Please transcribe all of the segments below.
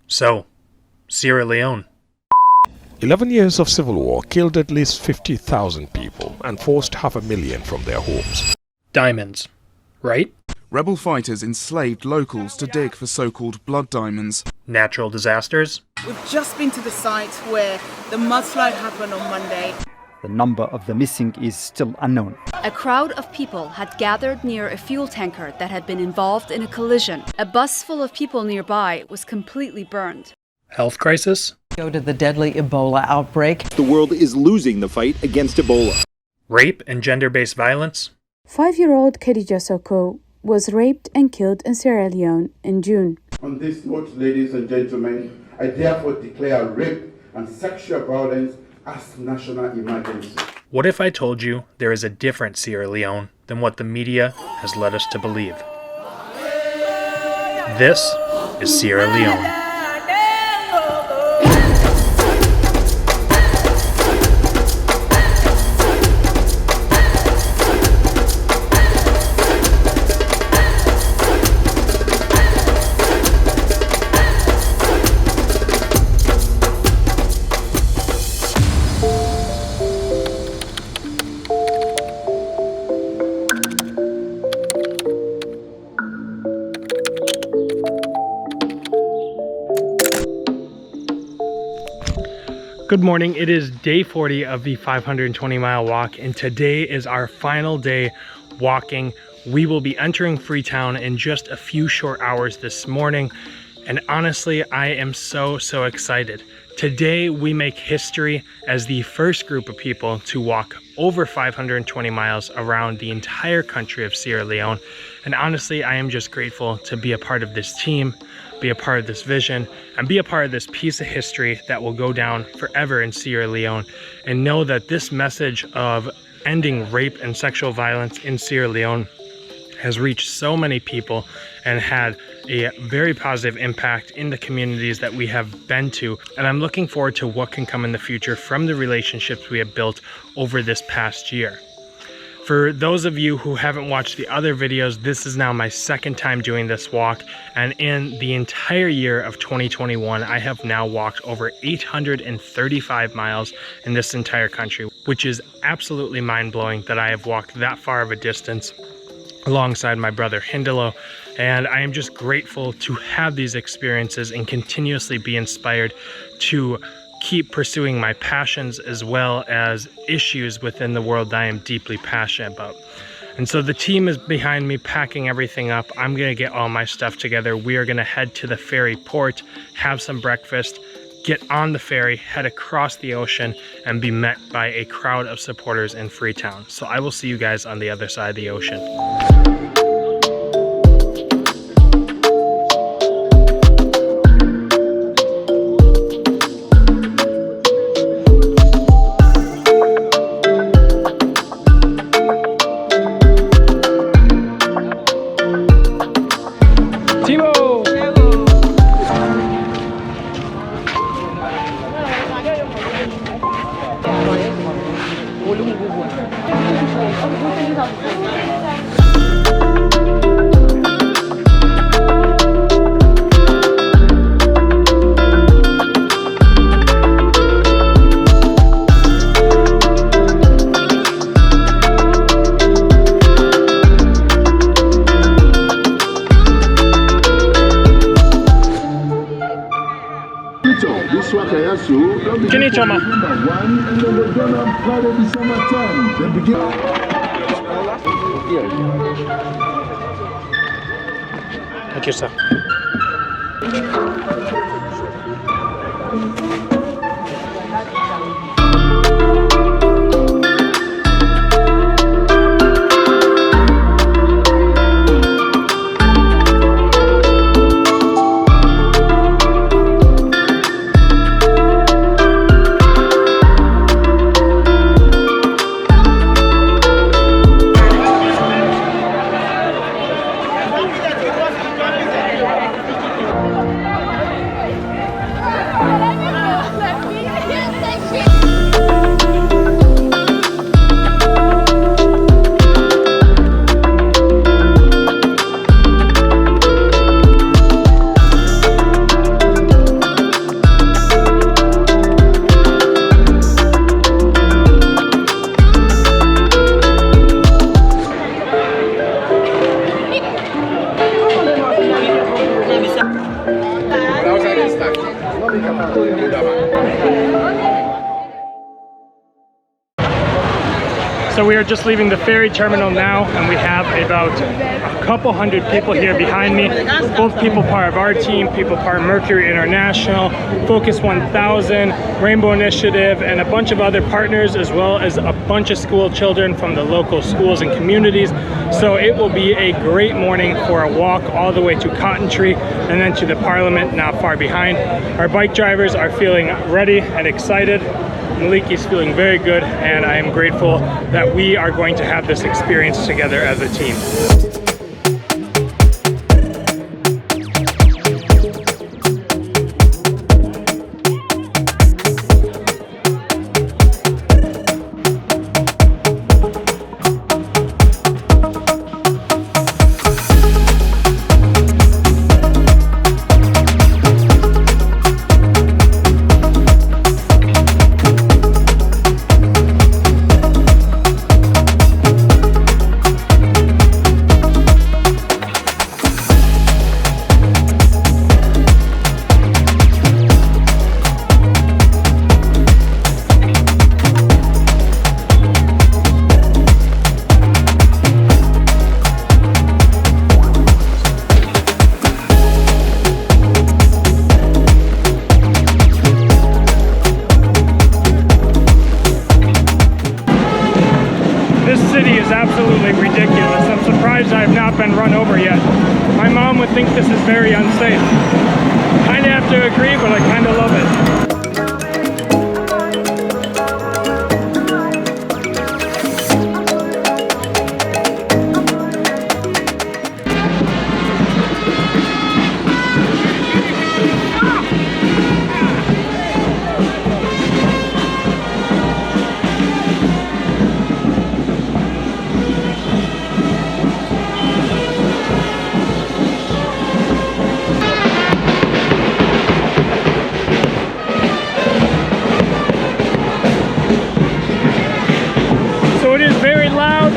So, Sierra Leone. 11 years of civil war killed at least 50,000 people and forced 500,000 from their homes. Diamonds, right? Rebel fighters enslaved locals to dig for so-called blood diamonds. Natural disasters. We've just been to the site where the mudslide happened on Monday. The number of the missing is still unknown. A crowd of people had gathered near a fuel tanker that had been involved in a collision. A bus full of people nearby was completely burned. Health crisis. Go to the deadly Ebola outbreak. The world is losing the fight against Ebola. Rape and gender-based violence. 5-year-old Khadija Soko was raped and killed in Sierra Leone in June. On this note, ladies and gentlemen, I therefore declare rape and sexual violence as national emergency. What if I told you there is a different Sierra Leone than what the media has led us to believe? This is Sierra Leone. Good morning. It is day 40 of the 520-mile walk, and today is our final day walking. We will be entering Freetown in just a few short hours this morning, and honestly, I am so excited. Today, we make history as the first group of people to walk over 520 miles around the entire country of Sierra Leone, and honestly, I am just grateful to be a part of this team, be a part of this vision, and be a part of this piece of history that will go down forever in Sierra Leone, and know that this message of ending rape and sexual violence in Sierra Leone has reached so many people and had a very positive impact in the communities that we have been to. And I'm looking forward to what can come in the future from the relationships we have built over this past year. For those of you who haven't watched the other videos, this is now my second time doing this walk, and in the entire year of 2021, I have now walked over 835 miles in this entire country, which is absolutely mind-blowing that I have walked that far of a distance alongside my brother Hindalo, and I am just grateful to have these experiences and continuously be inspired to keep pursuing my passions as well as issues within the world that I am deeply passionate about. And so the team is behind me packing everything up. I'm gonna get all my stuff together. We are gonna head to the ferry port, have some breakfast, get on the ferry, head across the ocean, and be met by a crowd of supporters in Freetown. So I will see you guys on the other side of the ocean. Kinichoma. Thank you, sir. So we are just leaving the ferry terminal now, and we have about a couple hundred people here behind me. Both people part of our team, people part of Mercury International, Focus 1000, Rainbow Initiative, and a bunch of other partners, as well as a bunch of school children from the local schools and communities. So it will be a great morning for a walk all the way to Cotton Tree and then to the Parliament not far behind. Our bike drivers are feeling ready and excited. Maliki's feeling very good, and I am grateful that we are going to have this experience together as a team. Absolutely ridiculous. I'm surprised I have not been run over yet. My mom would think this is very unsafe. Kind of have to agree, but I kind of love it.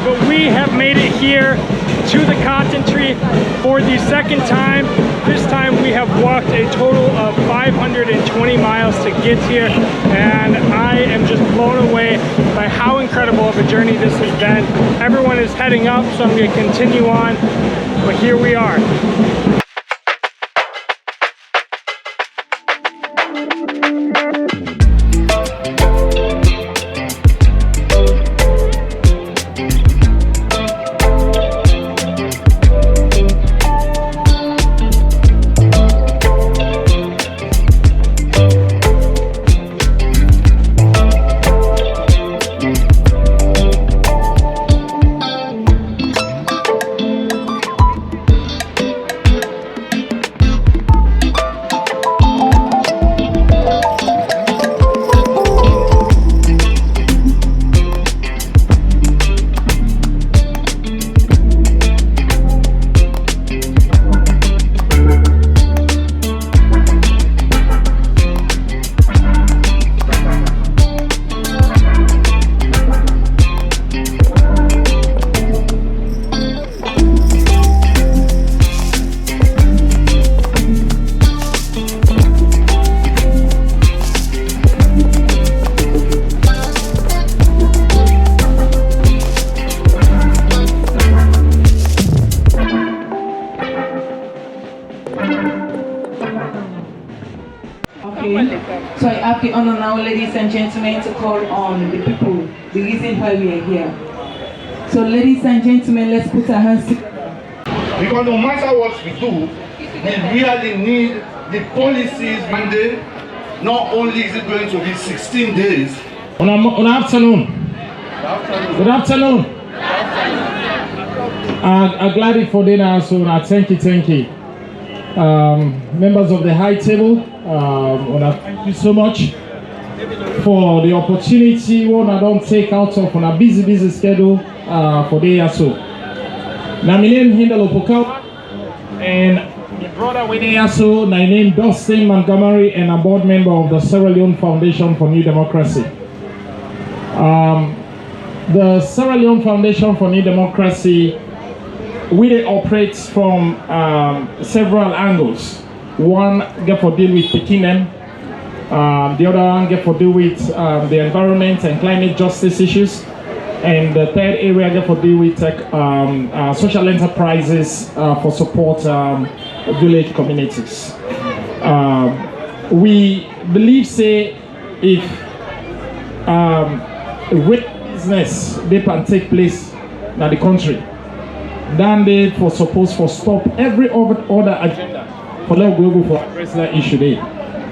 But we have made it here to the Cotton Tree for the second time. This time we have walked a total of 520 miles to get here, and I am just blown away by how incredible of a journey this has been. Everyone is heading up, so I'm going to continue on, but here we are. So I have the honor now, ladies and gentlemen, to call on the people, the reason why we are here. So ladies and gentlemen, let's put our hands together. Because no matter what we do, we really need the policies Monday. Not only is it going to be 16 days. Good afternoon. Good afternoon. I'm glad for dinner, so thank you. Members of the high table, thank you so much for the opportunity one I don't take out of on a busy schedule for the so. Now my name is Hindal Opokawa, and my brother with the so my name Dustin Montgomery, and I'm board member of the Sierra Leone Foundation for New Democracy. The Sierra Leone Foundation for New Democracy, we operate from several angles. One get for deal with Pekinen, the other one get for deal with the environment and climate justice issues, And the third area get for deal with tech, social enterprises for support village communities. We believe, say, if business they can take place in the country, then they for suppose for stop every other agenda for let go for address that issue there.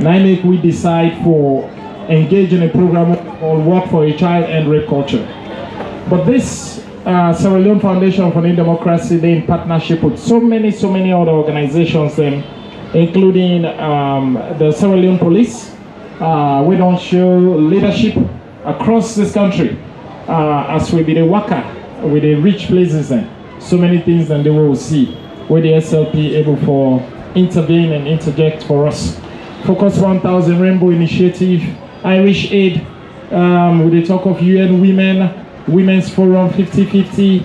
Now make we decide for engage in a program called Work for a Child and Rape Culture. But this Sierra Leone Foundation for New Democracy, they in partnership with so many other organizations, then, including the Sierra Leone Police. We don't show leadership across this country as we be the worker with the rich places and so many things that they will see where the SLP able for intervene and interject for us. Focus 1000 Rainbow Initiative, Irish Aid, with the talk of UN Women, Women's Forum 50-50,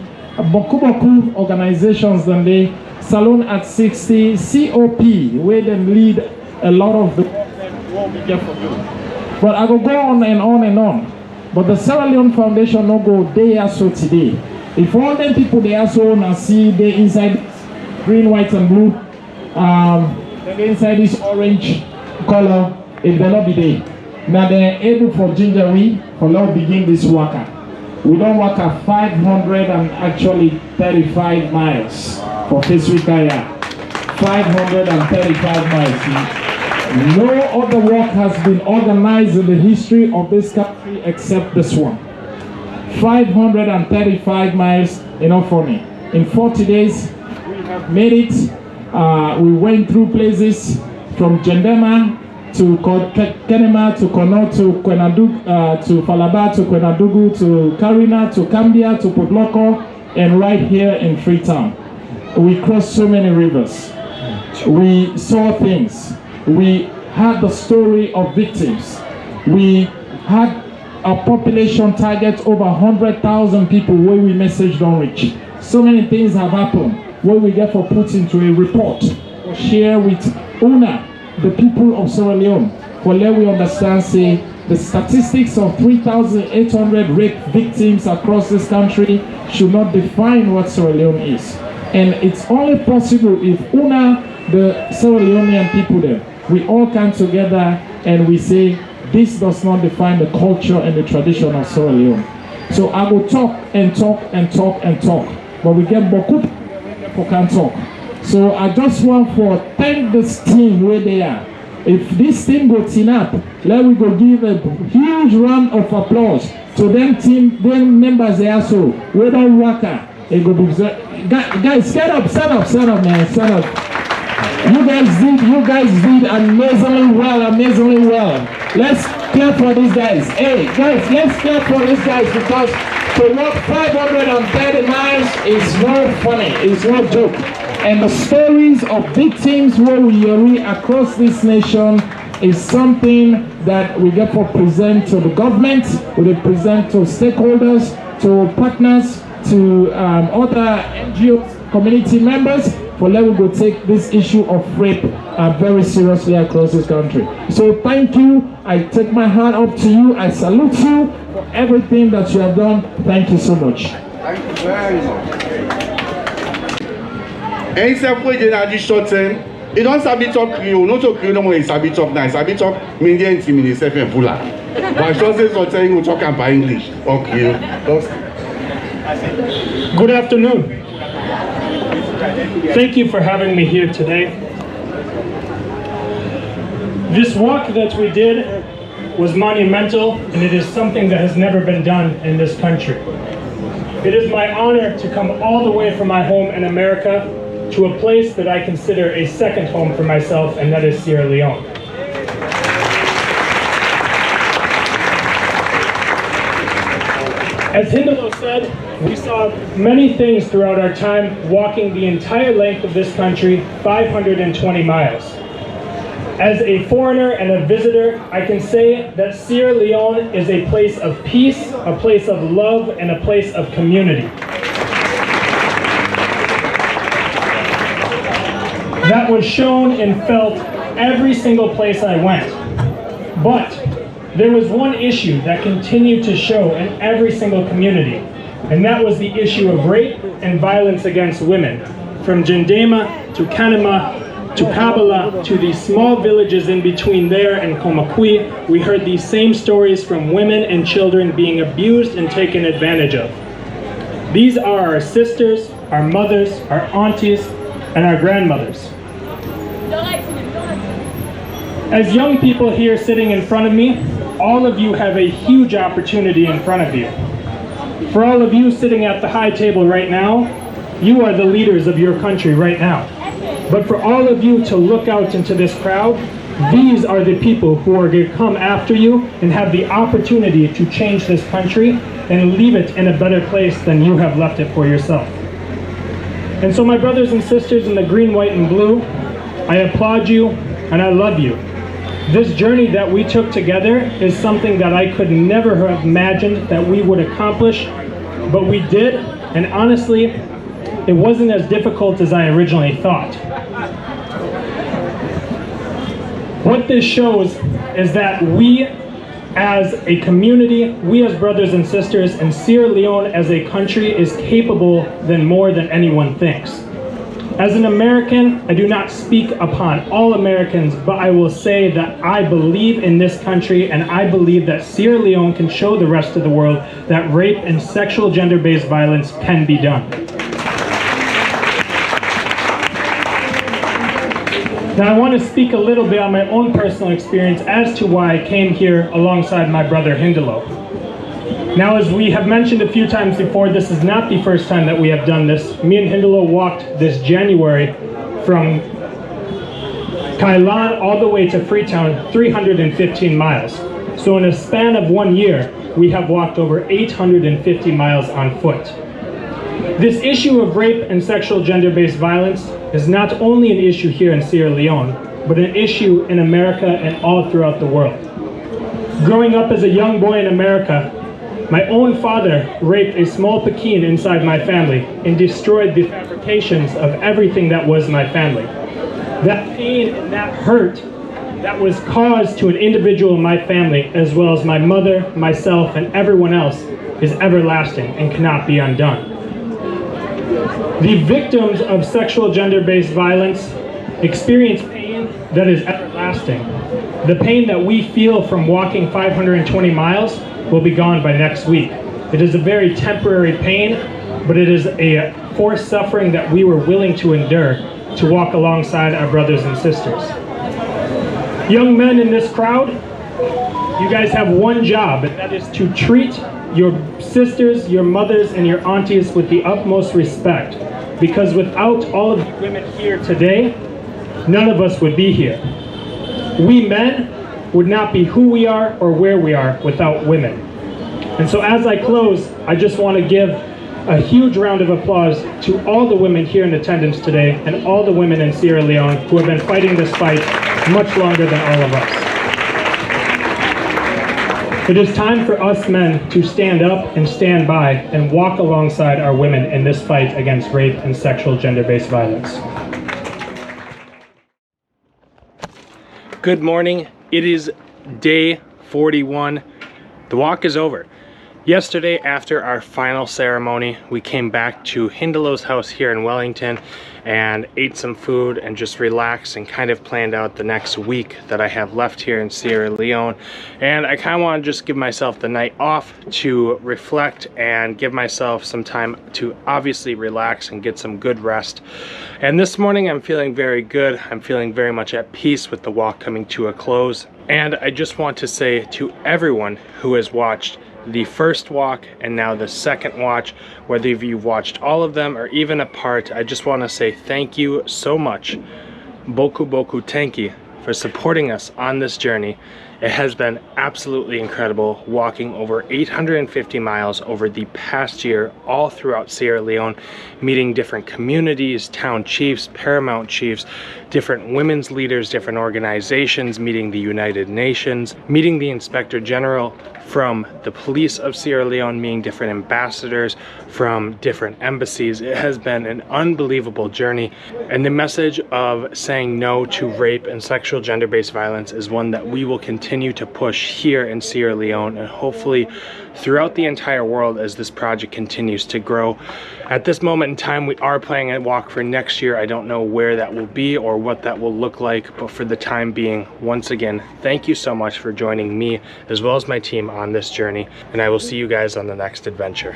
Boku organizations than they, Salone at 60, COP, where they lead a lot of the what we get from you. But I go on and on and on. But the Sierra Leone Foundation no go there so today. If all them people they are so and see they inside green, white and blue, they inside this orange color, if they not be there. Now they're able for ginger we for now begin this worker. We don't work at 535 miles for this week. 535 miles. No other work has been organized in the history of this country except this one. 535 miles, enough for me. In 40 days, we have made it. We went through places from Mondema to Kenema, to Kono, to Kwenadugu, to Falaba, to Kwenadugu, to Karina, to Cambia, to Potloko, and right here in Freetown. We crossed so many rivers. We saw things. We had the story of victims. We had a population target over 100,000 people where we message don't reach. So many things have happened where we get for put into a report or share with UNA, the people of Sierra Leone, for let we understand, say, the statistics of 3,800 rape victims across this country should not define what Sierra Leone is. And it's only possible if UNA, the Sierra Leonean people there, we all come together and we say, this does not define the culture and the tradition of Sierra Leone. So I will talk and talk and talk and talk, but we get beaucoup people can talk. So I just want to thank this team where they are. If this team go team up, let me go give a huge round of applause to them team, them members there. So we don't work out. Guys, stand up, man, stand up. You guys did amazingly well. Let's clap for these guys. Hey, guys, let's clap for these guys because to walk 530 miles is not funny. It's no joke. And the stories of victims where we hear across this nation is something that we get to present to the government, we present to stakeholders, to partners, to other NGOs, community members, for let me go take this issue of rape very seriously across this country. So thank you. I take my hand up to you. I salute you for everything that you have done. Thank you so much. Thank you very much. And it's a project at this short term. It don't sabi talk Creole, not talk Creole no more. It sabi talk nice. Sabi talk media intimidate self and pula. But short say short term, we talk about English or Creole. Good afternoon. Thank you for having me here today. This walk that we did was monumental, and it is something that has never been done in this country. It is my honor to come all the way from my home in America to a place that I consider a second home for myself, and that is Sierra Leone. As Hindalo said, we saw many things throughout our time walking the entire length of this country, 520 miles. As a foreigner and a visitor, I can say that Sierra Leone is a place of peace, a place of love, and a place of community. That was shown and felt every single place I went. But there was one issue that continued to show in every single community, and that was the issue of rape and violence against women. From Mondema to Kanema to Kabbalah to these small villages in between there and Komakui, we heard these same stories from women and children being abused and taken advantage of. These are our sisters, our mothers, our aunties, and our grandmothers. As young people here sitting in front of me, all of you have a huge opportunity in front of you. For all of you sitting at the high table right now, you are the leaders of your country right now. But for all of you to look out into this crowd, these are the people who are going to come after you and have the opportunity to change this country and leave it in a better place than you have left it for yourself. And so my brothers and sisters in the green, white, and blue, I applaud you and I love you. This journey that we took together is something that I could never have imagined that we would accomplish, but we did, and honestly, it wasn't as difficult as I originally thought. What this shows is that we as a community, we as brothers and sisters, and Sierra Leone as a country is capable than more than anyone thinks. As an American, I do not speak upon all Americans, but I will say that I believe in this country and I believe that Sierra Leone can show the rest of the world that rape and sexual gender-based violence can be done. Now I want to speak a little bit on my own personal experience as to why I came here alongside my brother Hindelo. Now, as we have mentioned a few times before, this is not the first time that we have done this. Me and Hindelo walked this January from Kailan all the way to Freetown, 315 miles. So in a span of 1 year, we have walked over 850 miles on foot. This issue of rape and sexual gender-based violence is not only an issue here in Sierra Leone, but an issue in America and all throughout the world. Growing up as a young boy in America, my own father raped a small Pekin inside my family and destroyed the fabrications of everything that was my family. That pain and that hurt that was caused to an individual in my family, as well as my mother, myself, and everyone else, is everlasting and cannot be undone. The victims of sexual gender-based violence experience pain that is everlasting. The pain that we feel from walking 520 miles will be gone by next week. It is a very temporary pain, but it is a forced suffering that we were willing to endure to walk alongside our brothers and sisters. Young men in this crowd, you guys have one job, and that is to treat your sisters, your mothers, and your aunties with the utmost respect. Because without all of the women here today, none of us would be here. We men would not be who we are or where we are without women. And so as I close, I just want to give a huge round of applause to all the women here in attendance today and all the women in Sierra Leone who have been fighting this fight much longer than all of us. It is time for us men to stand up and stand by and walk alongside our women in this fight against rape and sexual gender-based violence. Good morning. It is day 41. The walk is over. Yesterday, after our final ceremony, we came back to Hindelo's house here in Wellington and ate some food and just relaxed and kind of planned out the next week that I have left here in Sierra Leone. And I kind of want to just give myself the night off to reflect and give myself some time to obviously relax and get some good rest. And this morning I'm feeling very good. I'm feeling very much at peace with the walk coming to a close. And I just want to say to everyone who has watched the first walk and now the second watch, whether you've watched all of them or even a part, I just want to say thank you so much, boku boku tenki, for supporting us on this journey. It has been absolutely incredible walking over 850 miles over the past year all throughout Sierra Leone, meeting different communities, town chiefs, paramount chiefs, different women's leaders, different organizations, meeting the United Nations, meeting the Inspector General, from the police of Sierra Leone, meeting different ambassadors from different embassies. It has been an unbelievable journey, and the message of saying no to rape and sexual gender-based violence is one that we will continue to push here in Sierra Leone and hopefully throughout the entire world as this project continues to grow. At this moment in time, we are planning a walk for next year. I don't know where that will be or what that will look like, but for the time being, once again, thank you so much for joining me as well as my team on this journey, and I will see you guys on the next adventure.